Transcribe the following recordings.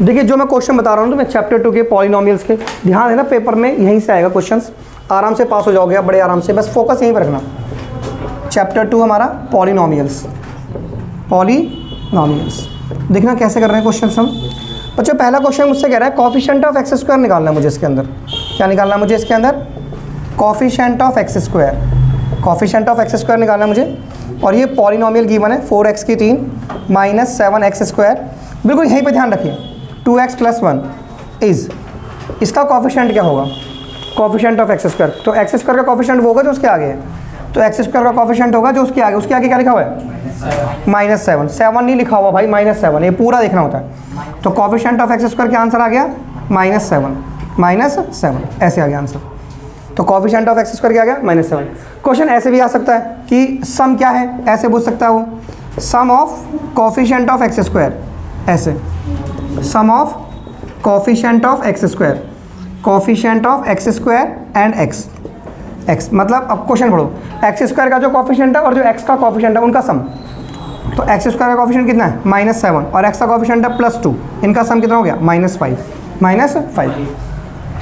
देखिए जो मैं क्वेश्चन बता रहा हूँ तो मैं चैप्टर 2 के पॉलिनोमियल्स के, ध्यान है ना पेपर में यहीं से आएगा क्वेश्चंस, आराम से पास हो जाओगे आप बड़े आराम से, बस फोकस यहीं पर रखना। चैप्टर 2 हमारा पॉलिनोमियल्स, पॉलिनोमियल्स देखना कैसे कर रहे हैं क्वेश्चन हम बच्चों। पहला क्वेश्चन मुझसे कह रहा है कोफिशिएंट ऑफ एक्स स्क्वायर निकालना है मुझे इसके अंदर। क्या निकालना है मुझे इसके अंदर? Coefficient of x square, coefficient of x square निकालना है मुझे। और ये पॉलिनोमियल गिवन है 4x की 3 माइनस 7x स्क्वायर, बिल्कुल यहीं पे ध्यान रखिए। 2x + 1 इज़, इसका कोफिशिएंट क्या होगा? Coefficient of x square. तो एक्स स्क्वायर का कोफिशिएंट वो होगा जो उसके आगे है, तो एक्स स्क्वायर का कोफिशिएंट होगा जो उसके आगे। उसके आगे क्या लिखा हुआ है? -7। 7 नहीं लिखा हुआ भाई, -7, ये पूरा देखना होता है। तो कोफिशिएंट ऑफ एक्स स्क्वायर क्या आंसर आ गया? -7, -7 ऐसे आ गया आंसर। तो कोफिशिएंट ऑफ एक्स स्क्वायर क्या आ गया? -7। क्वेश्चन ऐसे भी आ सकता है कि सम क्या है, ऐसे पूछ सकता है वो, sum of coefficient of x square, ऐसे sum of coefficient of x square, coefficient of x square and x, मतलब अब क्वेश्चन पढ़ो, एक्स स्क्वायर का जो कोफिशिएंट है और जो एक्स का कोफिशिएंट है उनका सम। तो एक्स स्क्वायर का कोफिशिएंट कितना है? -7 और एक्स का कोफिशिएंट है +2, इनका सम कितना हो गया? -5, -5।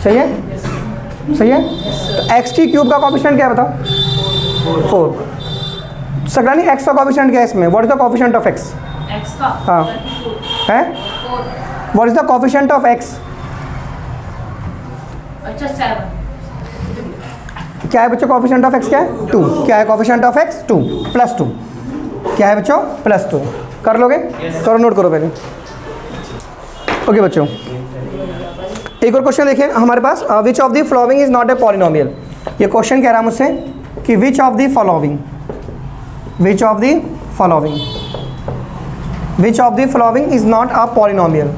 सही है? सही है? तो एक्स की क्यूब का कोफिशिएंट क्या है बताओ? 4। सकरानी एक्स का कोफिशिएंट क्या है इसमें? What is the coefficient of x? X का हाँ है, what is the coefficient of x? अच्छा 7। क्या है बच्चों कोफिशिएंट ऑफ एक्स? क्या है? 2। क्या है कोफिशिएंट ऑफ एक्स? 2 +2। क्या है बच्चों? +2। कर लोगे? करो, नोट करो पहले। ओके बच्चों, एक और क्वेश्चन देखिए हमारे पास, which of the following is not a polynomial. ये क्वेश्चन कह रहा है मुझसे कि which of the following, which of the following, which of the following is not a polynomial.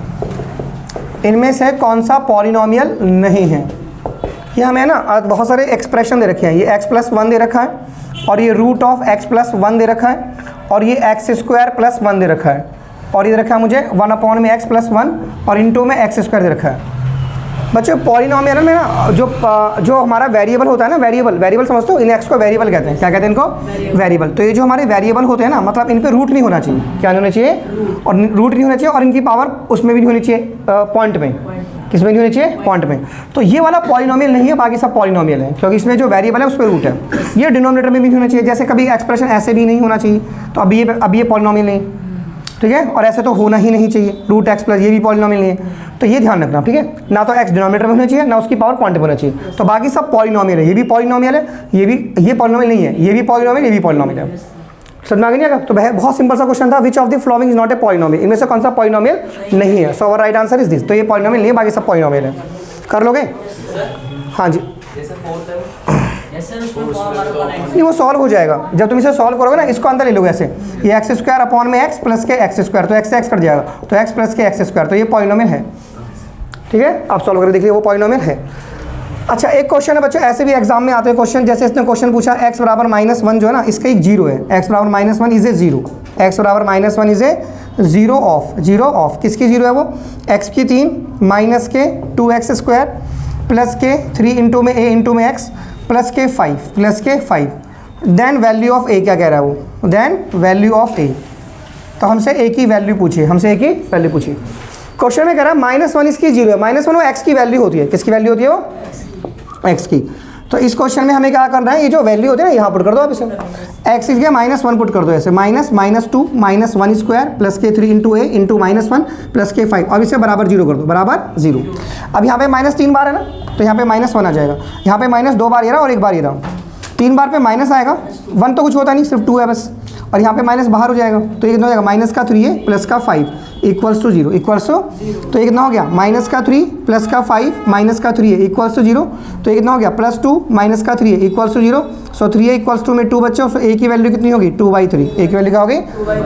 इनमें से कौन सा पॉलिनोमियल नहीं है? ये हमें ना बहुत सारे एक्सप्रेशन दे रखे हैं, ये x+1 दे रखा है, और ये √(x+1) दे रखा है, और ये x² + 1 दे रखा है, और ये दे रखा है मुझे 1/x+1 और इनटू में x² दे रखा है। बच्चों पॉलिनोमियल में ना जो हमारा वेरिएबल होता है ना, वेरिएबल समझते हो, इन एक्स को वेरिएबल कहते हैं। क्या कहते हैं इनको? वेरिएबल। तो ये जो हमारे वेरिएबल होते हैं ना, मतलब इन पे रूट नहीं होना चाहिए। क्या नहीं होना चाहिए? और रूट नहीं होना चाहिए, और इनकी पावर उसमें भी नहीं होनी चाहिए, पॉइंट में। किस में नहीं होनी चाहिए? पॉइंट में। तो ये वाला पॉलिनोमियल नहीं है, बाकी सब पॉलिनोमियल है, क्योंकि इसमें जो वेरिएबल है उस पर रूट है। ये डिनोमिनेटर में भी नहीं होना चाहिए, जैसे कभी एक्सप्रेशन ऐसे भी नहीं होना चाहिए, तो अब ये पॉलिनोमियल नहीं, ठीक है। और ऐसे तो होना ही नहीं चाहिए, √x+, ये भी पॉलिनोमियल नहीं है। तो ये ध्यान रखना, ठीक है ना। तो x डिनोमिनेटर में होना चाहिए, ना उसकी पावर पॉइंट में होना चाहिए। तो बाकी सब पॉलिनोमियल है, ये भी पॉलिनोमियल है, ये पॉलिनोमियल नहीं है, ये भी पॉलिनोमियल, ये भी पॉलिनोमियल है। समझ में आ गया नहीं आएगा? तो बहुत सिंपल सा क्वेश्चन था, which of the following is not a polynomial. इनमें से कौन सा पॉलिनोमियल नहीं है? So our right answer is this. तो ये पॉलिनोमियल नहीं है, बाकी सब पॉलिनोमियल है। कर लोगे? हाँ जी, नहीं वो सॉल्व हो जाएगा जब तुम इसे सॉल्व करोगे ना। इसको अंदर ले लोगे ऐसे, ये x² में x + के x², तो x से x कट जाएगा, तो x + के x², तो ये पॉलिनोमियल है, ठीक है। आप सॉल्व करके देखिए, वो पॉलिनोमियल है। अच्छा एक क्वेश्चन है बच्चों, ऐसे भी एग्जाम में आते हैं क्वेश्चन, जैसे इसने क्वेश्चन पूछा x = -1 जो है ना, इसका एक 0 है, x = -1 is a 0, x = -1 is a 0 of किसकी 0 है वो? x की 3 माइनस के 2x² प्लस के 3 इंटू में a इंटू में x प्लस के 5 देन वैल्यू ऑफ a। क्या कह रहा है वो? Then value of a। तो हमसे a की वैल्यू पूछिए, हमसे a की वैल्यू पूछिए। क्वेश्चन में कह रहा है -1 इसकी 0 है, -1 वो x की वैल्यू होती है। किसकी वैल्यू होती है वो? x की। तो इस क्वेश्चन में हमें क्या करना है, ये जो वैल्यू होती है ना, यहाँ पुट कर दो आप इसे, x इज -1 पुट कर दो ऐसे, -2 -1² प्लस के 3 इंटू a इंटू -1 प्लस के 5, अब इसे बराबर 0 कर दो, बराबर 0। अब यहाँ पे -3 बार है ना, तो यहाँ पे -1 आ जाएगा। यहाँ पे -2 बार ये रहा और 1 बार ये रहा, 3 बार पे माइनस आएगा, 1 तो कुछ होता नहीं, सिर्फ 2 है बस। और यहाँ पे माइनस बाहर हो जाएगा, तो ये कितना हो जाएगा? -3 प्लस का 5 इक्वल्स टू 0 इक्वल्स टू, तो ये कितना हो गया? -3 प्लस का 5 माइनस का 3 इक्वल्स टू 0, तो ये कितना हो गया? +2 माइनस का 3 equals to 0। So 3 equals to में 2 बच्चे, सो a की वैल्यू कितनी होगी? 2/3। a की वैल्यू क्या होगी?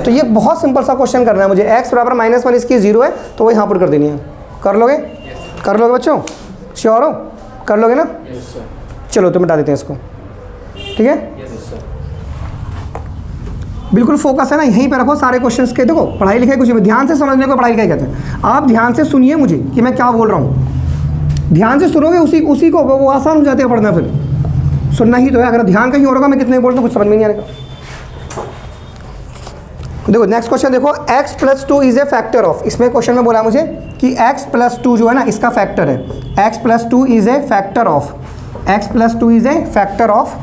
तो ये बहुत सिंपल सा क्वेश्चन करना है मुझे, x = -1 इसकी 0 है, तो वो यहाँ पर कर देनी है। कर लोगे? कर लोगे बच्चों? श्योर हो? कर लोगे ना? चलो तो मिटा देते हैं इसको, ठीक है। बिल्कुल फोकस है ना, यहीं पे रखो सारे क्वेश्चंस के। देखो पढ़ाई लिखाई कुछ ध्यान से समझने को पढ़ाई लिखाई कहते हैं। आप ध्यान से सुनिए मुझे कि मैं क्या बोल रहा हूँ, ध्यान से सुनोगे उसी को वो आसान हो जाते हैं पढ़ना। फिर सुनना ही तो है, अगर ध्यान कहीं और होगा मैं कितने बोलता हूँ कुछ समझ में नहीं आएगा। देखो नेक्स्ट क्वेश्चन देखो, x plus 2 is a factor of, इसमें क्वेश्चन में बोला मुझे कि x प्लस 2 जो है ना इसका फैक्टर है, x plus 2 is a factor of, x plus 2 is a factor of,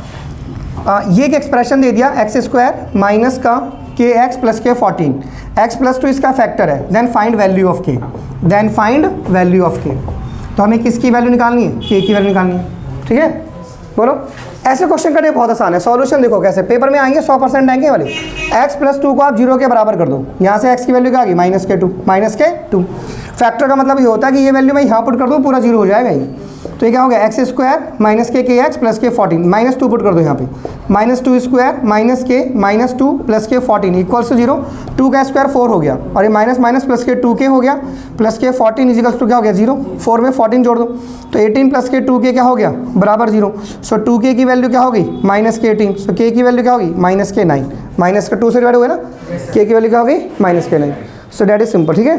ये एक एक्सप्रेशन दे दिया एक्स स्क्वायर माइनस का के एक्स प्लस के 14, x प्लस 2 इसका फैक्टर है, then find value of k, then find value of k। तो हमें किसकी वैल्यू निकालनी है, k की वैल्यू निकालनी है, ठीक है। बोलो, ऐसे क्वेश्चन करने बहुत आसान है, सॉल्यूशन देखो कैसे पेपर में आएंगे 100% आएंगे वाले। x प्लस 2 को आप 0 के बराबर कर दो, यहाँ से x की वैल्यू क्या आ गई माइनस के 2, फैक्टर का मतलब ये होता है कि ये वैल्यू मैं यहाँ पुट कर दूँ पूरा 0 हो जाएगा ये। तो ये क्या हो गया एक्स स्क्वायर माइनस के एक्स प्लस के 14, माइनस 2 पुट कर दो यहाँ पे, माइनस 2 स्क्वायर माइनस के माइनस 2 प्लस के 14 इक्वल्स टू 0, 2 का स्क्वायर 4 हो गया और ये माइनस माइनस प्लस के 2 के हो गया प्लस के 14 इजिकल्स टू क्या हो गया 0, 4 में 14 जोड़ दो तो 18 प्लस के 2 के क्या हो गया बराबर 0। सो 2k की वैल्यू क्या होगी माइनस के 18, सो k की वैल्यू क्या होगी माइनस के 9, माइनस का 2 से डिवाइड हो गया ना, k की वैल्यू क्या होगी माइनस के 9। सो डैट इज सिंपल, ठीक है।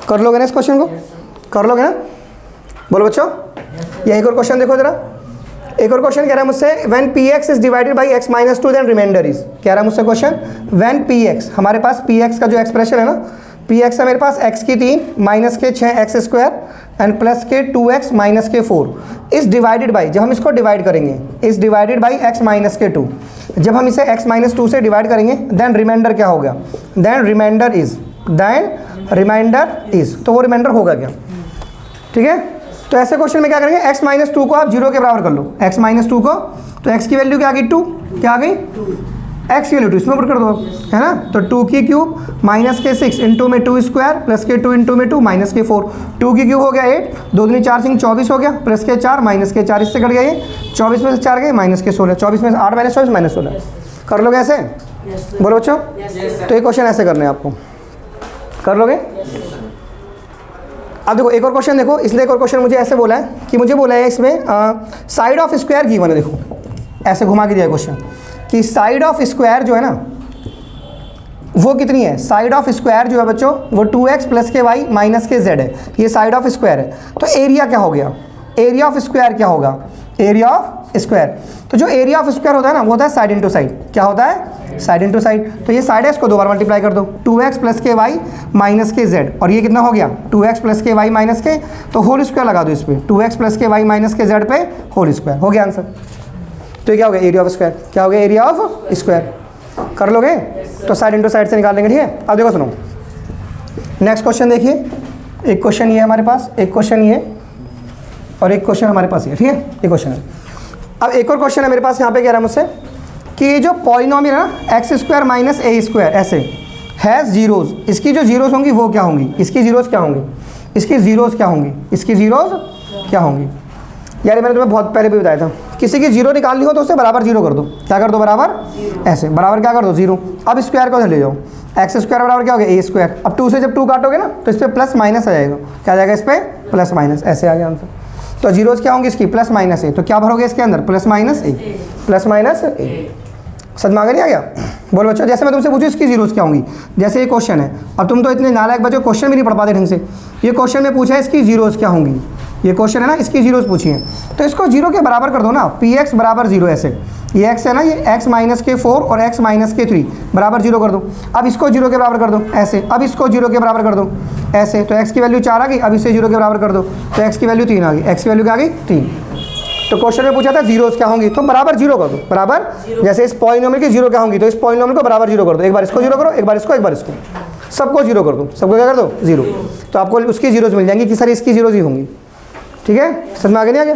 कर लोगे ना इस क्वेश्चन को, कर लोगे ना, बोलो बच्चों। ये एक और क्वेश्चन देखो जरा, एक और क्वेश्चन कह रहा है मुझसे when px is divided by x minus 2 then remainder is, कह रहा है मुझसे क्वेश्चन व्हेन px, हमारे पास px का जो एक्सप्रेशन है ना, px है मेरे पास x की 3 माइनस के 6x स्क्वायर एंड प्लस के 2x माइनस के 4 इज डिवाइडेड बाई, जब हम इसको डिवाइड करेंगे is divided by x minus के 2, जब हम इसे x माइनस 2 से डिवाइड करेंगे देन रिमाइंडर क्या होगा, then remainder is, then remainder is, तो वो रिमाइंडर होगा क्या, ठीक है। तो ऐसे क्वेश्चन में क्या करेंगे x माइनस 2 को आप 0 के बराबर कर लो, x माइनस 2 को, तो x की वैल्यू क्या आ गई 2, क्या आ गई x की वैल्यू 2, इसमें पुट कर दो है ना, तो 2 की क्यूब माइनस के 6 इंटू में 2 स्क्वायर प्लस के 2 इंटू में 2 माइनस के 4, 2 की क्यूब हो गया 8, 2 दूनी 4 सिंह 24 हो गया प्लस के 4 माइनस के 4, इससे कट गया ये 24 में से 4 गए माइनस के 16, 24 में से 8 माइनस 24 माइनस 16, कर लोगे ऐसे, बोलो बच्चों। तो ये क्वेश्चन ऐसे करने हैं आपको, कर लोगे। अब देखो एक और क्वेश्चन देखो, इसलिए एक और क्वेश्चन मुझे ऐसे बोला है कि मुझे बोला है इसमें साइड ऑफ स्क्वायर गिवन है, देखो ऐसे घुमा के दिया क्वेश्चन कि साइड ऑफ स्क्वायर जो है ना वो कितनी है, साइड ऑफ स्क्वायर जो है बच्चों वो 2x प्लस के वाई माइनस के z है, ये साइड ऑफ स्क्वायर है। तो एरिया क्या हो गया, एरिया ऑफ स्क्वायर क्या होगा, एरिया ऑफ स्क्वायर, तो जो एरिया ऑफ स्क्वायर होता है ना वो होता है साइड इंटू साइड, क्या होता है साइड इंटू साइड। तो ये साइड है, इसको 2 बार मल्टीप्लाई कर दो, 2x प्लस के वाई माइनस के z, और ये कितना हो गया 2x प्लस के वाई माइनस के, तो होल स्क्वायर लगा दो इस पर, 2x प्लस के वाई माइनस के z पे होल स्क्वायर, हो गया आंसर। तो ये क्या हो गया एरिया ऑफ स्क्वायर, क्या हो गया एरिया ऑफ स्क्वायर, कर लोगे। तो साइड इंटू साइड से निकाल लेंगे, ठीक है। अब देखो सुनो नेक्स्ट क्वेश्चन देखिए, एक क्वेश्चन ये है हमारे पास, एक क्वेश्चन ये और एक क्वेश्चन हमारे पास ये, ठीक है, ये क्वेश्चन है। अब एक और क्वेश्चन है मेरे पास, यहाँ पे कह रहा है मुझसे कि ये जो पॉलिनोमियल है ना एक्स स्क्वायर माइनस ए स्क्वायर ऐसे हैज़ जीरोज़, इसकी जो जीरोज़ होंगी वो क्या होंगी, इसकी जीरोज़ क्या होंगी, इसकी जीरोज़ क्या होंगी, इसकी जीरोज़ क्या होंगी। यार मैंने तुम्हें बहुत पहले भी बताया था, किसी की जीरो निकालनी हो तो उसे बराबर जीरो कर दो, क्या कर दो बराबर ऐसे, बराबर क्या कर दो जीरो। अब स्क्वायर को ले जाओ, एक्स स्क्वायर बराबर क्या हो गया ए स्क्वायर, अब 2 से जब 2 काटोगे ना तो इस पर प्लस माइनस आ जाएगा, क्या आ जाएगा इस पर प्लस माइनस, ऐसे आ गया आंसर। तो जीरोज़ क्या होंगी इसकी प्लस माइनस ए, तो क्या भरोगे इसके अंदर प्लस माइनस ए, प्लस माइनस ए, समझ में आ नहीं आ गया। बोलो बच्चों, जैसे मैं तुमसे पूछूँ इसकी जीरोज़ क्या होंगी, जैसे ये क्वेश्चन है, अब तुम तो इतने नालायक बच्चों क्वेश्चन भी नहीं पढ़ पाते ढंग से, ये क्वेश्चन में पूछा है इसकी जीरोज़ क्या होंगी, ये क्वेश्चन है ना इसकी जीरोज़ पूछी है, तो इसको जीरो के बराबर कर दो ना, पी एक्स बराबर जीरो, ऐसे ये एक्स है ना, ये एक्स माइनस के 4 और एक्स माइनस के 3 बराबर जीरो कर दो। अब इसको जीरो के बराबर कर दो ऐसे, अब इसको जीरो के बराबर कर दो ऐसे, तो एक्स की वैल्यू 4 आ गई, अब इसे जीरो के बराबर कर दो तो एक्स की वैल्यू 3 आ गई, एक्स की वैल्यू क्या आ गई 3। तो क्वेश्चन में पूछा था जीरोज़ क्या होंगी, तो बराबर जीरो कर दो, बराबर जैसे इस पॉलिनोमियल की जीरो क्या होंगी, तो इस पॉलिनोमियल को बराबर जीरो कर दो, एक बार इसको जीरो करो, एक बार इसको, एक बार इसको, सबको जीरो कर दो, सबको क्या कर दो जीरो, तो आपको उसकी जीरोज़ मिल जाएंगी कि सर इसकी जीरोज़ ही होंगी, ठीक है। समझ में आगे नहीं आ गया,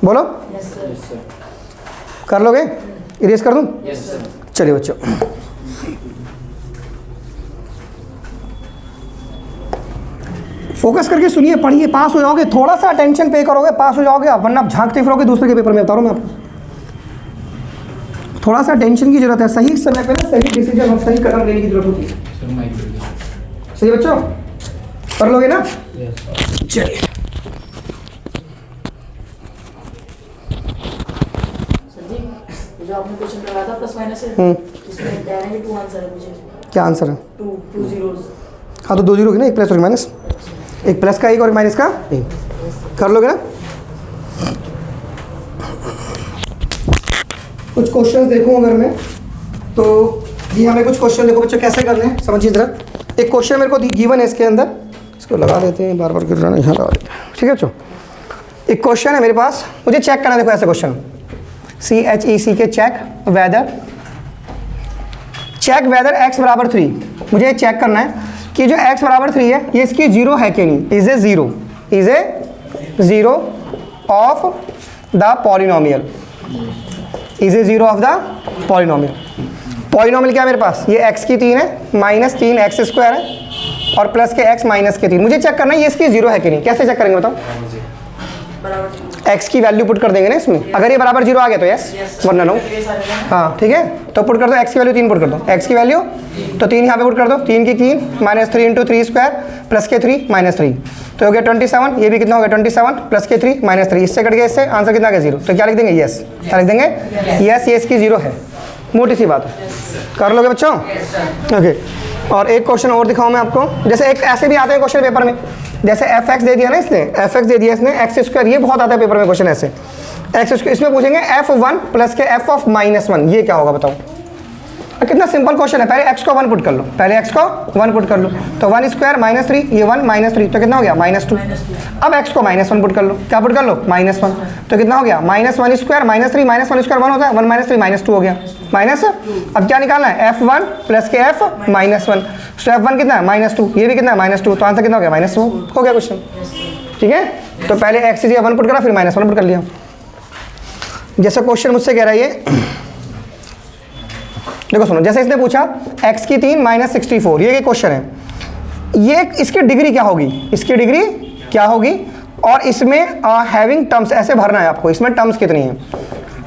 बोलो कर लोगे, इरेज कर दूं, चलिए बच्चों। फोकस करके सुनिए, पढ़िए, पास हो जाओगे, थोड़ा सा अटेंशन पे करोगे पास हो जाओगे आप, वरना आप झांकते फिरोगे दूसरे के पेपर में, बता रहा हूँ मैं आपको। थोड़ा सा टेंशन की जरूरत है, सही समय पे ना सही डिसीजन और सही कदम लेने की जरूरत होती है। सही बच्चों, कर लोगे ना, चलिए। जो आपने क्वेश्चन करवाया था प्लस माइनस है, इसमें कह रहे हैं कि 2 आंसर है मुझे, क्या आंसर है 2 जीरोज़, हाँ तो 2 जीरो की ना, एक प्लस और एक माइनस, एक प्लस का एक और माइनस का एक, कर लोगे ना। कुछ क्वेश्चंस देखूं अगर मैं तो ये हमें कुछ क्वेश्चन देखो बच्चों कैसे करने हैं, समझिए जरा। एक क्वेश्चन मेरे को गिवन है इसके अंदर, इसको लगा देते हैं, बार बार गिर रहा है, यहाँ लगा देते हैं, ठीक है बच्चों। एक क्वेश्चन है मेरे पास, मुझे चेक करना है, देखो ऐसा क्वेश्चन CHEC के चेक वेदर x बराबर 3। मुझे चेक करना है कि जो x बराबर 3 है ये इसकी 0 है कि नहीं। Is a zero of the polynomial, is a zero of the polynomial. Polynomial क्या है मेरे पास, ये x की 3 है, -3 x² है और प्लस के x माइनस के 3। मुझे चेक करना है ये इसकी 0 है कि नहीं। कैसे चेक करेंगे बताओ, x की वैल्यू पुट कर देंगे ना इसमें, अगर ये बराबर 0 आ गया तो यस, वरना नो। हाँ ठीक है, तो पुट कर दो x की वैल्यू 3 पुट कर दो, x की वैल्यू तो 3 यहाँ पे पुट कर दो, 3 की 3 -3 × 3² प्लस के 3 -3 तो हो गया 27। ये भी कितना हो गया 27 प्लस के 3 -3, इससे कट गया, इससे आंसर कितना आ गया 0। तो क्या लिख देंगे यस, क्या लिख देंगे यस, ये इसकी 0 है। मोटी सी बात है, कर लोगे बच्चों। ओके, और एक क्वेश्चन और दिखाऊँ मैं आपको, जैसे एक ऐसे भी आते हैं क्वेश्चन पेपर में, जैसे fx दे दिया ना इसने, fx दे दिया इसने x², ये बहुत आता है पेपर में क्वेश्चन ऐसे x²। इसमें पूछेंगे f1 प्लस के f ऑफ -1, ये क्या होगा बताओ। कितना सिंपल क्वेश्चन है, पहले x को 1 पुट कर लो, पहले x को 1 पुट कर लो, तो 1² -3, ये 1 -3 तो कितना हो गया -2। अब x को -1 पुट कर लो, क्या पुट कर लो -1, तो कितना हो गया -1² -3 -1² 1 होता है, 1 -3 -2 हो गया माइनस। अब क्या निकालना है f1 प्लस के f -1, तो f1 कितना है -2, ये भी कितना है -2, तो आंसर कितना हो गया -2 हो गया क्वेश्चन। ठीक है, तो पहले x की जगह 1 पुट करा, फिर -1 पुट कर लिया। जैसे क्वेश्चन मुझसे कह रहा है ये, देखो सुनो, जैसे इसने पूछा x की 3 -64, ये क्वेश्चन है, ये इसकी डिग्री क्या होगी, इसकी डिग्री क्या होगी, और इसमें हैविंग टर्म्स ऐसे भरना है आपको, इसमें टर्म्स कितनी है।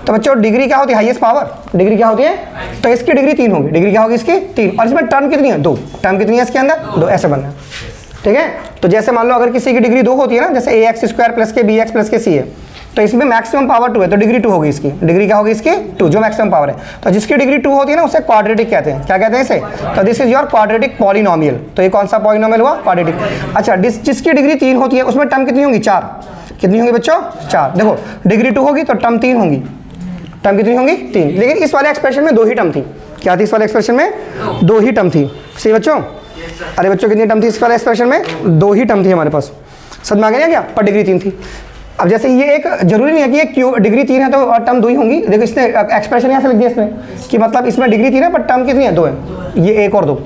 तो बच्चों डिग्री क्या होती है, हाईएस्ट पावर, डिग्री क्या होती है, तो इसकी डिग्री 3 होगी, डिग्री क्या होगी इसकी 3, और इसमें टर्म कितनी है 2, टर्म कितनी है इसके अंदर 2, ऐसे बनना है। ठीक है, तो जैसे मान लो अगर किसी की डिग्री 2 होती है ना, जैसे ax² प्लस के bx प्लस के c है, तो इसमें मैक्सिमम पावर 2 है, तो डिग्री 2 होगी इसकी, डिग्री क्या होगी इसकी 2, जो मैक्सिमम पावर है। तो जिसकी डिग्री 2 होती है ना उसे क्वाड्रेटिक कहते हैं, क्या कहते हैं इसे, तो this is your quadratic polynomial. तो ये कौन सा पॉलिनोमियल हुआ, क्वाड्रेटिक। अच्छा, जिसकी डिग्री 3 होती है उसमें टर्म कितनी होंगी 4, कितनी होंगी बच्चों 4। देखो डिग्री 2 होगी तो टर्म 3 होंगी, टर्म कितनी होंगी 3, लेकिन इस वाले एक्सप्रेशन में 2 ही टर्म थी। क्या थी इस वाले एक्सप्रेशन में 2 ही टर्म थी, सही बच्चों। अरे बच्चों कितनी टर्म थी इस वाले एक्सप्रेशन में, 2 ही टर्म थी हमारे पास, समझ में आ गया क्या, पर डिग्री 3 थी। अब जैसे ये एक जरूरी नहीं है कि ये क्यों डिग्री 3 है तो टर्म 2 ही होंगी। देखो इसने एक्सप्रेशन यहाँ से लिख दिया इसमें कि मतलब इसमें डिग्री 3 है पर टर्म कितनी है 2 है, ये 1 और 2।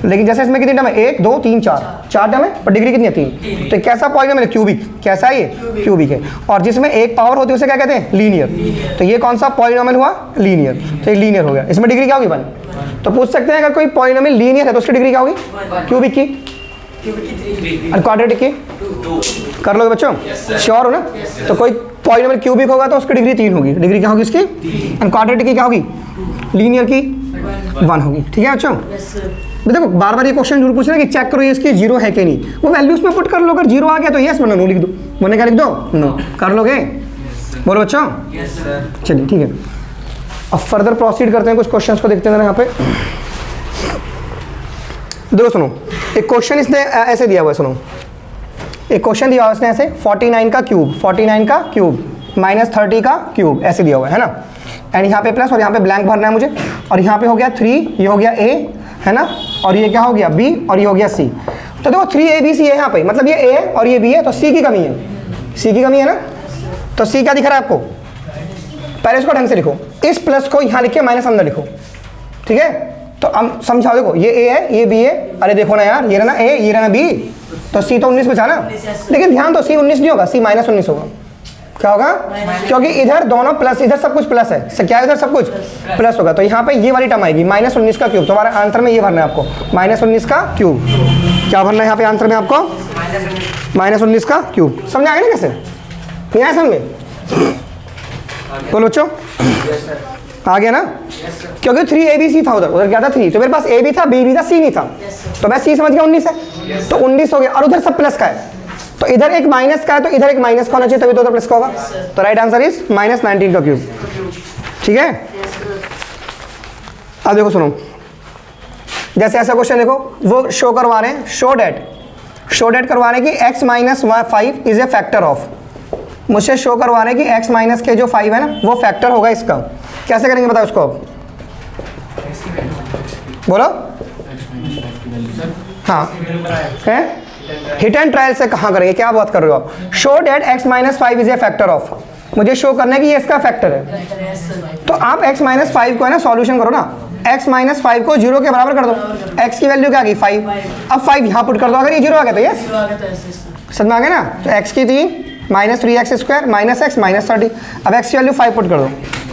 लेकिन जैसे इसमें कितनी टर्म है 1 2 3 4 टर्म है, पर डिग्री कितनी है 3। तो कैसा पॉलिनोमियल है, क्यूबिक। कैसा है ये, क्यूबिक है। और जिसमें एक पावर होती है उसे क्या कहते हैं, लीनियर। तो ये कौन सा पॉलिनोमियल हुआ, लीनियर। तो ये लीनियर हो गया, इसमें डिग्री क्या होगी 1। तो पूछ सकते हैं अगर कोई पॉलिनोमियल लीनियर है तो उसकी डिग्री क्या होगी, क्यूबिक की, और क्वाड्रेटिक की। कर लोगे बच्चों, श्योर हो ना। तो कोई पॉलिनोमियल क्यूबिक होगा तो उसकी डिग्री 3 होगी, डिग्री क्या होगी इसकी, और क्वाड्रेटिक की क्या होगी, लीनियर की 1 होगी। ठीक है बच्चों, देखो बार बार ये क्वेश्चन जरूर पूछ रहे हैं कि चेक करो ये इसकी 0 है कि नहीं, वो वैल्यूज में पुट कर लो, अगर 0 आ गया तो यस वरना नो लिख दो, वरना क्या लिख दो नो। कर लोगे, बोलो बच्चों। चलिए ठीक है, अब फर्दर प्रोसीड करते हैं, कुछ क्वेश्चंस को देखते हैं यहाँ पे। देखो सुनो, एक क्वेश्चन इसने ऐसे दिया हुआ है, सुनो एक क्वेश्चन दिया हुआ है इसने ऐसे 49 का क्यूब -30 का क्यूब ऐसे दिया हुआ है ना, एंड यहाँ पे प्लस और यहाँ पे ब्लैंक भरना है मुझे, और यहाँ पे हो गया 3, ये हो गया a है ना, और ये क्या हो गया b और ये हो गया c। तो देखो 3abc है यहाँ पे, मतलब ये a है और ये b है, तो c की कमी है, c की कमी है ना। तो c क्या दिख रहा है आपको, पहले इसको ढंग से लिखो, इस प्लस को यहाँ लिख के माइनस अंदर लिखो। ठीक है, तो हम समझाओ, देखो ये a है ये b है, अरे देखो ना यार, ये रहा ना a ये रहा ना b, तो c तो 19 बचा ना, लेकिन ध्यान दो c 19 नहीं होगा, c -19 होगा। क्या होगा, क्योंकि इधर दोनों प्लस, इधर सब कुछ प्लस है, क्या इधर सब कुछ प्लस होगा, तो यहाँ पे ये वाली टर्म आएगी -19 का क्यूब। तो हमारे आंसर में ये भरना है आपको, -19 का क्यूब। क्या भरना है यहाँ पे आंसर में आपको, -19 का क्यूब। समझ आ गया ना कैसे, नहीं आया समझ में, बोलो बच्चों आ गया ना। क्योंकि 3abc था, उधर क्या था 3, तो मेरे पास a भी था b भी था c नहीं था, तो मैं c समझ गया 19 है, तो 19 हो गया, और उधर सब प्लस का है, तो इधर एक माइनस का है तो इधर एक माइनस का होना चाहिए, तभी तो उधर प्लस का होगा। तो राइट आंसर इज -19 का क्यूब। ठीक है, अब देखो सुनो, जैसे ऐसा क्वेश्चन देखो, वो शो करवा रहे हैं, शो डेट करवा रहे हैं कि x - 5 is a factor of, मुझसे शो करवा रहे हैं कि x माइनस के जो 5 है ना वो फैक्टर होगा इसका। कैसे करेंगे बताओ उसको, बोलो। हाँ है हिट एंड ट्रायल से कहाँ करेंगे, क्या बात कर रहे हो आप? Show that x minus 5 is a factor of, मुझे शो करना है कि ये इसका फैक्टर है। तो आप x माइनस 5 को है ना सॉल्यूशन करो ना, x माइनस 5 को 0 के बराबर कर दो, x की वैल्यू क्या आ गई 5, अब 5 यहाँ पुट कर दो, अगर ये 0 आ गया तो यस समझ में आ गया ना। तो x की 3 minus 3x square minus x minus 30, अब x की वैल्यू 5 पुट कर दो,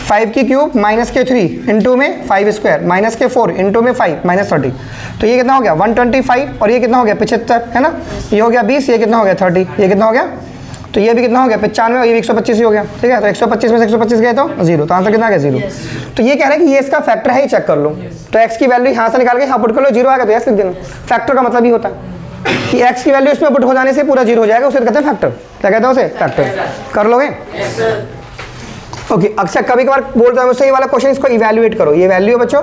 5 की क्यूब माइनस के 3 इंटू में 5 स्क्वायर माइनस के 4 इंटू में 5 माइनस 30, तो ये कितना हो गया 125 और ये कितना हो गया 75 है ना, ये हो गया 20, ये कितना हो गया 30, ये कितना हो गया, तो ये भी कितना हो गया 95 और ये भी 125 ही हो गया, ठीक है। तो 125 में से 125 गए तो 0, तो आंसर कितना आ गया 0। तो ये कह रहे हैं कि ये इसका फैक्टर है, ही चेक कर लो। तो x की वैल्यू यहाँ से निकाल के यहाँ पुट कर लो, 0 आ गया तो यस लिख देना। फैक्टर का मतलब ही होता है कि x की वैल्यू इसमें पुट हो जाने से पूरा 0 हो जाएगा, उसे कहते हैं फैक्टर। क्या कहते हैं उसे? फैक्टर। कर लोगे? ओके। अक्सर कभी कभार बोलता है मुझसे ये वाला क्वेश्चन, इसको इवैल्यूएट करो, ये वैल्यू है बच्चों,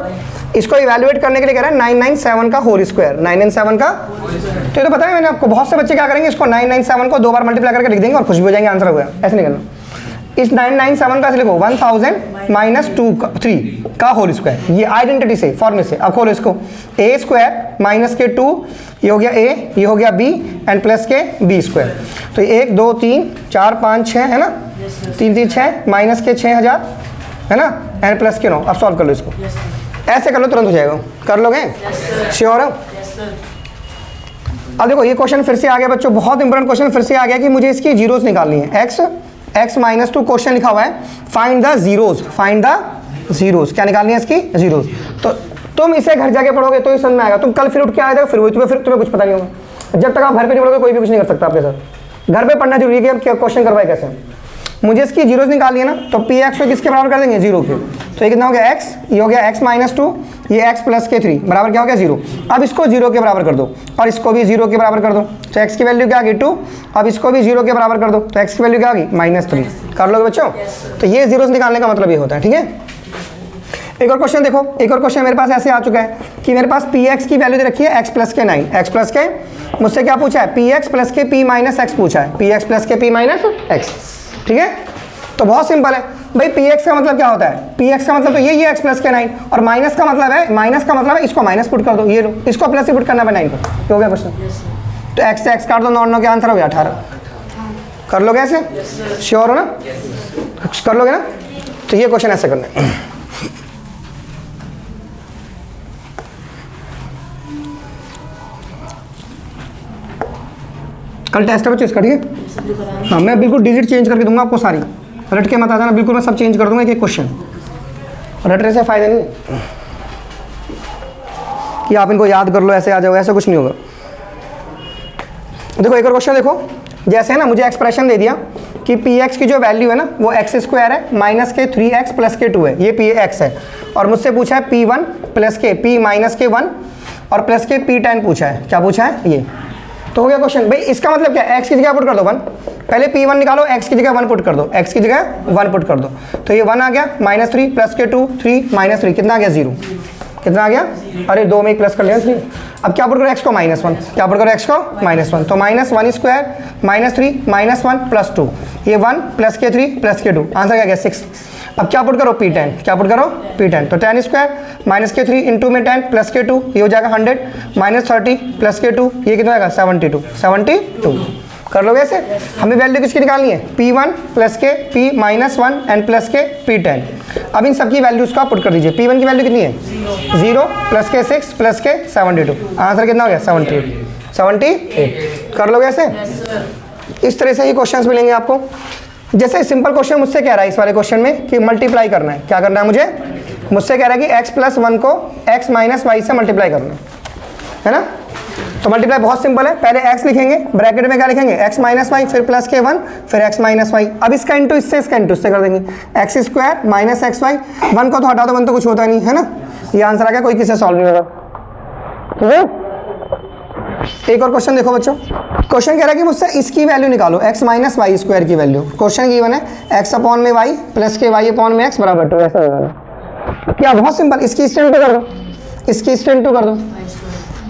इसको इवैल्यूएट करने के लिए कह रहा है 997 का होल स्क्वायर, 997 का। तो ये तो पता है मैंने आपको, बहुत से बच्चे क्या करेंगे, इसको 997 को 2 बार मल्टीप्लाई करके लिख देंगे और खुश भी हो जाएंगे, आंसर हो गया। ऐसे नहीं करना, इस 997 का लिखो 1000 माइनस 3 का होल स्क्वायर, ये आइडेंटिटी से फॉर्मूले से। अब खोलो इसको, ए स्क्वायर माइनस के 2, ये हो गया a, ये हो गया b एंड प्लस के b स्क्वायर। तो 1 2 3 4 5 6 है ना, 3 3 6 माइनस के 6000 है ना, एंड प्लस के 9। अब सॉल्व कर लो इसको, ऐसे कर लो तुरंत हो जाएगा। कर लोगे? श्योर हो? अब देखो ये क्वेश्चन फिर से आ गया बच्चों, बहुत इंपॉर्टेंट क्वेश्चन फिर से आ गया कि मुझे इसकी जीरोस निकालनी है। x माइनस 2 क्वेश्चन लिखा हुआ है, find the zeros, find the zeros, क्या निकालनी है इसकी? जीरोस। तो तुम इसे घर जाके पढ़ोगे तो ही समझ में आएगा, तुम कल फिर उठ के आएगा फिर वही तुम्हें कुछ पता नहीं होगा। जब तक आप घर पे नहीं पढ़ोगे कोई भी कुछ नहीं कर सकता आपके साथ। घर पे पढ़ना जरूरी है कि हम क्या क्वेश्चन करवाए कैसे। मुझे इसकी जीरोस निकालनी है ना, तो पी एक्स को किसके बराबर कर देंगे? 0 के। तो ये कितना हो गया x, ये हो गया x माइनस 2, ये x प्लस के 3 बराबर क्या हो गया 0। अब इसको 0 के बराबर कर दो और इसको भी 0 के बराबर कर दो, तो x की वैल्यू क्या आ गई 2। अब इसको भी 0 के बराबर कर दो, तो x की वैल्यू क्या आ गई -3। कर लोगे बच्चों? तो ये जीरोस निकालने का मतलब ये होता है, ठीक है। एक और क्वेश्चन देखो, एक और क्वेश्चन मेरे पास ऐसे आ चुका है कि मेरे पास पी एक्स की वैल्यू दे रखी है x प्लस के 9, x प्लस के, मुझसे क्या पूछा है? पी एक्स प्लस के पी माइनस एक्स पूछा है, पी एक्स प्लस के पी माइनस एक्स, ठीक है। तो बहुत सिंपल है भाई, पी एक्स का मतलब क्या होता है? पी एक्स का मतलब तो ये x प्लस के 9, और माइनस का मतलब है इसको माइनस पुट कर दो, ये लो, इसको प्लस ही पुट करना है 9 को, तो हो गया क्वेश्चन। तो x से x काट दो, 9 के आंसर हो गया 18। कर लोगे ऐसे? श्योर हो ना? कर लोगे ना? तो ये क्वेश्चन ऐसे करना है। कल टेस्ट है बच्चों इसका, ठीक है। हाँ, मैं बिल्कुल डिजिट चेंज करके दूंगा आपको सारी, रट के मत आ जाना, बिल्कुल मैं सब चेंज कर दूंगा एक क्वेश्चन। रटने से फायदा नहीं कि आप इनको याद कर लो ऐसे आ जाओ, ऐसा कुछ नहीं होगा। देखो एक और क्वेश्चन देखो, जैसे है ना मुझे एक्सप्रेशन दे दिया कि पी एक्स की जो वैल्यू है ना वो एक्स स्क्वायर है माइनस के 3x प्लस के 2 है, ये पी एक्स है, और मुझसे पूछा है p1 प्लस के p माइनस के 1 और प्लस के p10 पूछा है। क्या पूछा है? ये तो हो गया क्वेश्चन। भाई इसका मतलब क्या है? x की जगह पुट कर दो 1, पहले p1 निकालो, x की जगह 1 पुट कर दो, x की जगह 1 पुट कर दो, तो ये 1 आ गया, -3 प्लस के 2 3 -3 कितना आ गया 0, कितना आ गया? अरे 2 में 1 प्लस कर लिया 3। अब क्या पुट करो? x को -1, क्या पुट करो? x को -1, तो -1 स्क्वायर -3 -1 प्लस 2, ये 1 प्लस के 3 प्लस के 2, आंसर क्या गया 6। अब क्या पुट करो? p10, क्या पुट करो? p10, तो 10 स्क्वायर माइनस के 3 इंटू में 10 प्लस के 2, ये हो जाएगा 100 -30 प्लस के 2, ये कितना आएगा 72। कर लोगे ऐसे? हमें वैल्यू किसकी निकालनी है? p1 प्लस के p माइनस 1 एंड प्लस के p10। अब इन सबकी वैल्यूज को आप पुट कर दीजिए। p1 की वैल्यू कितनी है? 0 प्लस के 6 प्लस के 72, आंसर कितना हो गया 78। कर लोगे ऐसे? इस तरह से ही क्वेश्चंस मिलेंगे आपको। जैसे सिंपल क्वेश्चन मुझसे कह रहा है इस वाले क्वेश्चन में कि मल्टीप्लाई करना है, क्या करना है मुझसे कह रहा है कि x प्लस 1 को x माइनस वाई से मल्टीप्लाई करना है ना। तो मल्टीप्लाई बहुत सिंपल है, पहले x लिखेंगे, ब्रैकेट में क्या लिखेंगे? x माइनस वाई, फिर प्लस के 1, फिर x माइनस वाई। अब इसका इंटू इससे, इसका इंटू इससे कर देंगे, x square minus x y, 1 को तो हटा दो, 1 तो कुछ होता नहीं है ना। ये आंसर आ गया, कोई किससे सॉल्व नहीं होगा, ठीक है। एक और क्वेश्चन देखो बच्चों, क्वेश्चन कह रहा है कि मुझसे इसकी वैल्यू निकालो, x माइनस वाई स्क्वायर की वैल्यू। क्वेश्चन गिवन है x अपॉन में y प्लस के y अपॉन में x बराबर 2, ऐसा होगा क्या? बहुत सिंपल, इसकी स्टेंट कर दो, इसकी स्टेंट कर दो,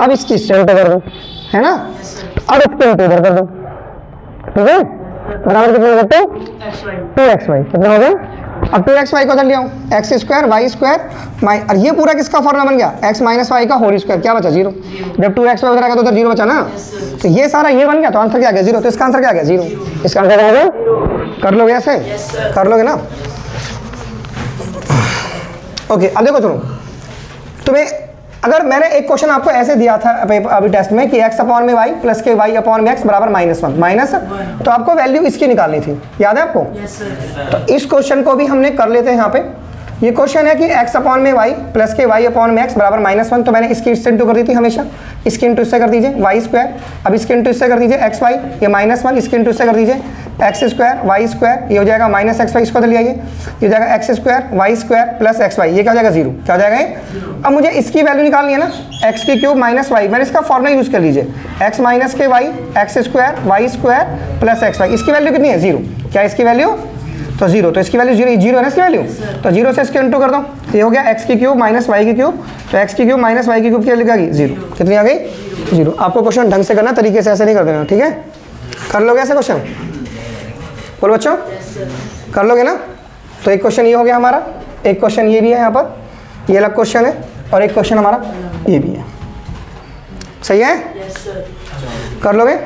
अब इसकी स्टेंट कर दो, है ना। अब इसके इधर कर दो, ठीक है, बराबर कितना हो जाता है 2xy, कितना हो गया अब 2xy को उधर ले आऊँ, एक्स स्क्वायर वाई स्क्वायर और ये पूरा किसका फॉर्मूला बन गया, एक्स माइनस वाई का होल स्क्वायर, क्या बचा 0। जब 2xy उधर आएगा तो उधर 0 बचा ना, तो ये सारा ये बन गया, तो आंसर क्या आ गया 0। तो इसका आंसर क्या आ गया 0। इसका आंसर क्या आ गया, कर लोगे ऐसे, कर लोगे ना। ओके अब देखो सुनो, तुम्हें अगर मैंने एक क्वेश्चन आपको ऐसे दिया था अभी टेस्ट में कि x अपॉन में y प्लस के y अपॉन में x बराबर -1 माइनस, तो आपको वैल्यू इसकी निकालनी थी, याद है आपको। तो इस क्वेश्चन को भी हमने कर लेते हैं यहाँ पे। ये क्वेश्चन है कि x अपॉन में y प्लस के y अपॉन में x बराबर -1, तो मैंने इसकी इससे इंटू कर दी थी हमेशा, इसकी इंटू इससे कर दीजिए वाई स्क्वायर, अब इसकी इंटू इससे कर दीजिए एक्स वाई, ये -1, इसकी इंटू इससे कर दीजिए एक्स स्क्वायर वाई स्क्वायर, ये हो जाएगा -xy, इसको तो ले आइए, ये हो जाएगा x square y square plus x y, ये क्या हो जाएगा 0, क्या हो जाएगा ये। अब मुझे इसकी वैल्यू निकालनी है ना, एक्स की क्यूब माइनस वाई, मैंने इसका फॉर्मूला यूज़ कर लीजिए, एक्स माइनस के y x square y square plus x y, इसकी वैल्यू कितनी है 0, क्या इसकी वैल्यू तो 0, तो इसकी वैल्यू 0 है ना इसकी वैल्यू, तो 0 से इसके इंटू कर दो, ये हो गया एक्स की क्यूब माइनस वाई की क्यूब, तो एक्स की क्यूब माइनस वाई की क्यूब की वैल्यू क्या आ गई 0, कितनी आ गई 0। आपको क्वेश्चन ढंग से करना, तरीके से ऐसे नहीं कर देना, ठीक है। कर लोगे ऐसे क्वेश्चन, बोलो बच्चों, कर लोगे ना। तो एक क्वेश्चन ये हो गया हमारा, एक क्वेश्चन ये भी है यहाँ पर, ये अलग क्वेश्चन है, और एक क्वेश्चन हमारा ये भी है, सही है, कर लोगे।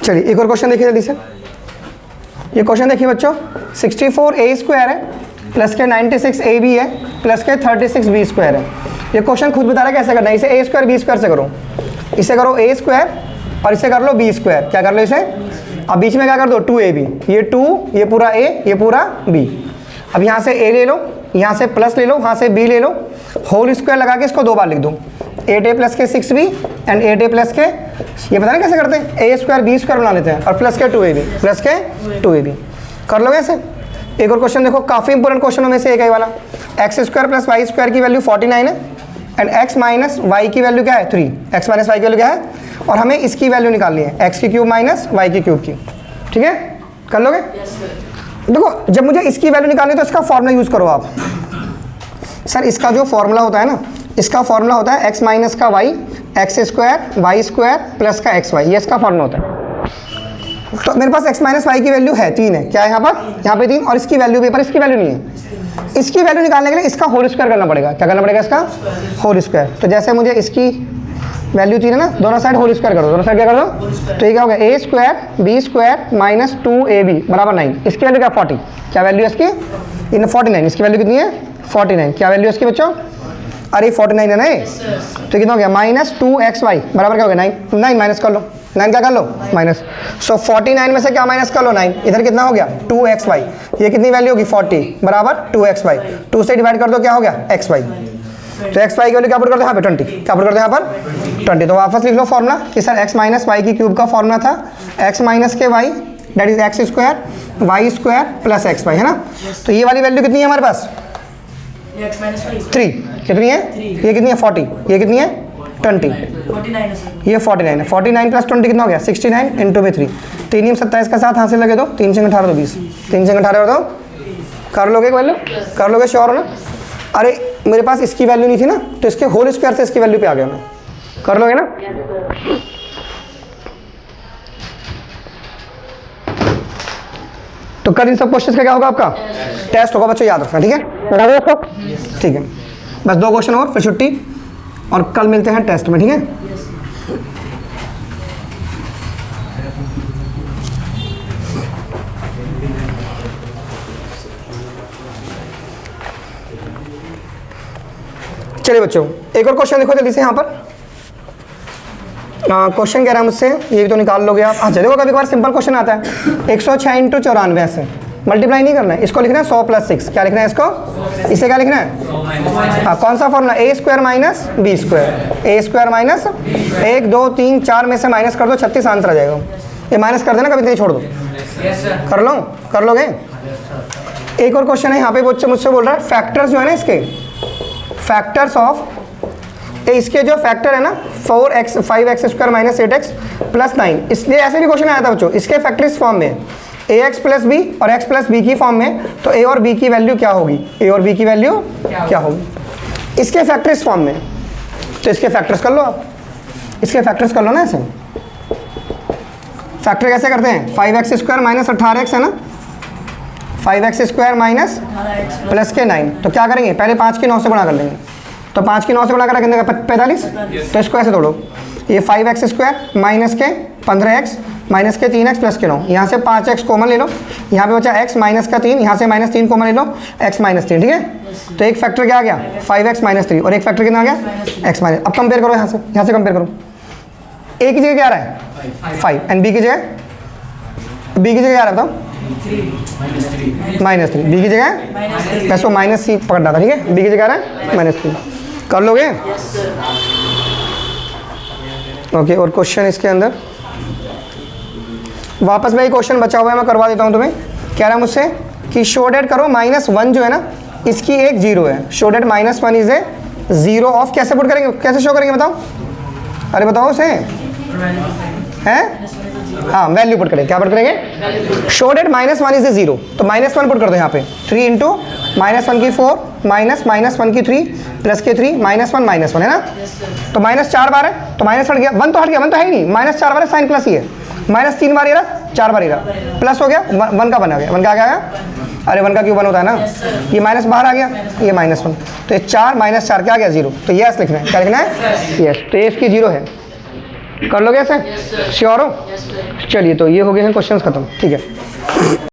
चलिए एक और क्वेश्चन देखिए जल्दी से। ये क्वेश्चन देखिए बच्चों, 64a स्क्वायर है प्लस के 96ab है प्लस के 36b स्क्वायर है। ये क्वेश्चन खुद बता रहा है कैसे करना है, इसे a स्क्वायर b स्क्वायर से करो, इसे करो a स्क्वायर और इसे कर लो b स्क्वायर, क्या कर लो इसे, अब बीच में क्या कर दो 2ab, ये 2 ये पूरा a ये पूरा b। अब यहाँ से a ले लो, यहाँ से प्लस ले लो, यहाँ से b ले लो, होल स्क्वायर लगा के इसको 2 बार लिख दो, 8a प्लस के 6b एंड 8a प्लस के, ये पता नहीं कैसे करते हैं, a स्क्वायर b स्क्वायर बना लेते हैं, और प्लस के 2ab प्लस के 2ab। कर लो ऐसे। एक और क्वेश्चन देखो, काफ़ी इंपॉर्टेंट क्वेश्चनों में से एक है वाला, x square plus y square की वैल्यू 49 है एंड एक्स माइनस वाई की वैल्यू क्या है 3, एक्स माइनस वाई की वैल्यू क्या है, और हमें इसकी वैल्यू निकालनी है एक्स की क्यूब माइनस वाई की क्यूब की, ठीक है। कर लोगे। देखो जब मुझे इसकी वैल्यू निकालनी है तो इसका फॉर्मूला यूज़ करो आप। सर इसका जो फॉर्मूला होता है ना, इसका फॉर्मूला होता है एक्स माइनस का y x square y square plus का एक्स वाई, ये इसका फॉर्मूला होता है। तो मेरे पास एक्स माइनस वाई की वैल्यू है 3 है, क्या है यहाँ पे 3, और इसकी वैल्यू पेपर इसकी वैल्यू नहीं है। इसकी वैल्यू निकालने के लिए इसका होल स्क्वायर करना पड़ेगा, क्या करना पड़ेगा इसका होल स्क्वायर। तो जैसे मुझे इसकी वैल्यू 3 है ना, दोनों साइड होल स्क्वायर करो, दोनों साइड क्या कर दो, तो ये क्या होगा a square b square minus 2ab बराबर 9, इसकी वैल्यू क्या 40, क्या वैल्यू है इसकी इन 49, इसकी वैल्यू कितनी है 49, क्या वैल्यू है इसकी बच्चों, अरे 49 है ना ये, तो कितना हो गया माइनस 2xy बराबर क्या हो गया 9 माइनस कर लो, 9 क्या कर लो माइनस, सो 49 में से क्या माइनस कर लो 9, इधर कितना हो गया 2xy, ये कितनी वैल्यू होगी 40 बराबर 2xy, 2 से डिवाइड कर दो क्या हो गया xy, तो xy की वैल्यू क्या पुट कर दो यहाँ पे 20, क्या पुट कर दो यहाँ पर 20। तो वापस लिख लो फॉर्मूला कि सर x माइनस वाई की क्यूब का फॉर्मूला था x माइनस के y that is x square y square plus x y, है ना। तो ये वाली वैल्यू कितनी है हमारे पास 3, कितनी है ये कितनी है 40, ये कितनी है 20, ये 49 है, 49 प्लस 20 कितना हो गया 69 इंटू में 3, 3 27 का साथ हासिल लगे दो, 3 से 18 तो 20, 3 से 18 दो, कर लोगे वैल्यू, कर लोगे श्योर हो ना। अरे मेरे पास इसकी वैल्यू नहीं थी ना, तो इसके होल स्क्वायर से इसकी वैल्यू पे आ गया मैं, कर लोगे ना। तो कल इन सब क्वेश्चंस का क्या होगा आपका टेस्ट होगा बच्चों, याद रखना, ठीक है ठीक है। बस 2 क्वेश्चन और फिर छुट्टी, और कल मिलते हैं टेस्ट में, ठीक है। चलिए बच्चों एक और क्वेश्चन देखो जल्दी से यहाँ पर। क्वेश्चन कह रहा है मुझसे, ये भी तो निकाल लोगे आप। हाँ देखो कभी कभार सिंपल क्वेश्चन आता है, 106 इंटू 94 से मल्टीप्लाई नहीं करना है, इसको लिखना है 100 प्लस 6, क्या लिखना है इसको, इसे क्या लिखना है, हाँ कौन सा formula a square minus b square, a square minus 1 2 3 4 में से माइनस कर दो 36 आंसर आ जाएगा, ये माइनस कर देना कभी नहीं छोड़ दो, कर लो, कर लोगे। एक और क्वेश्चन है यहाँ पे बच्चे मुझसे बोल रहा है फैक्टर्स जो है ना इसके, फैक्टर्स ऑफ इसके जो फैक्टर है ना 4x 5x square minus 8x plus 9, इसलिए ऐसे भी क्वेश्चन आया था बच्चों, इसके फैक्टर इस फॉर्म में ax प्लस बी और x प्लस बी की फॉर्म में, तो a और b की वैल्यू क्या होगी, a और b की वैल्यू क्या होगी, इसके फैक्टर इस फॉर्म में, तो इसके फैक्टर्स कर लो आप, इसके फैक्टर्स कर लो ना ऐसे। फैक्टर कैसे करते हैं, 5x स्क्वायर माइनस 18x है ना, 5x square minus 18x plus के 9, तो क्या करेंगे पहले 5 के 9 से गुणा कर लेंगे, तो 5 के 9 से गुणा करा कितने का 45, तो इसको ऐसे तोड़ो, ये 5x स्क्वायर माइनस के 15x माइनस के 3x प्लस के 9, यहाँ से 5x कॉमन ले लो, यहाँ पे बचा x माइनस का 3, यहाँ से माइनस 3 कॉमन ले लो, x माइनस 3, ठीक है। तो एक फैक्टर क्या आ गया 5x माइनस 3 और एक फैक्टर कितना आ गया x माइनस। अब कंपेयर करो, यहाँ से कंपेयर करो, a की जगह क्या आ रहा है 5 एंड b की जगह क्या आ रहा है बताओ -3, b की जगह प्लस वो माइनस सी पकड़ रहा था, ठीक है, b की जगह आ रहा है -3, कर लोगे ओके। और क्वेश्चन इसके अंदर वापस में क्वेश्चन बचा हुआ है, मैं करवा देता हूँ तुम्हें। कह रहा है मुझसे कि शो डेट करो -1 जो है ना इसकी एक 0 है, show that -1 is a 0 of, कैसे पुट करेंगे, कैसे शो करेंगे बताओ, अरे बताओ उसे हैं, हाँ वैल्यू पुट करेंगे, क्या पुट करेंगे, शो डेट -1 इज ए 0, तो -1 पुट कर दो यहाँ पे, 3 इंटू -1 की 4 -1 की 3 प्लस के 3 -1 है ना, तो -4 बार है, तो माइनस हट गया, 1 तो हट गया, 1 तो है ही नहीं, -4 बार है साइन प्लस ही है, -3 बार ये रहा, 4 बार ये रहा, प्लस हो गया 1 का बना गया, 1 का क्या आया, अरे 1 का क्यों 1 होता है ना, ये माइनस बाहर आ गया, ये -1, तो ये 4 -4 क्या आ गया 0, तो यस लिखना है, क्या लिखना है यस, तो ये इसकी 0 है, कर लोगे ऐसे, श्योर हो, चलिए तो ये हो गए हैं क्वेश्चंस खत्म, ठीक है।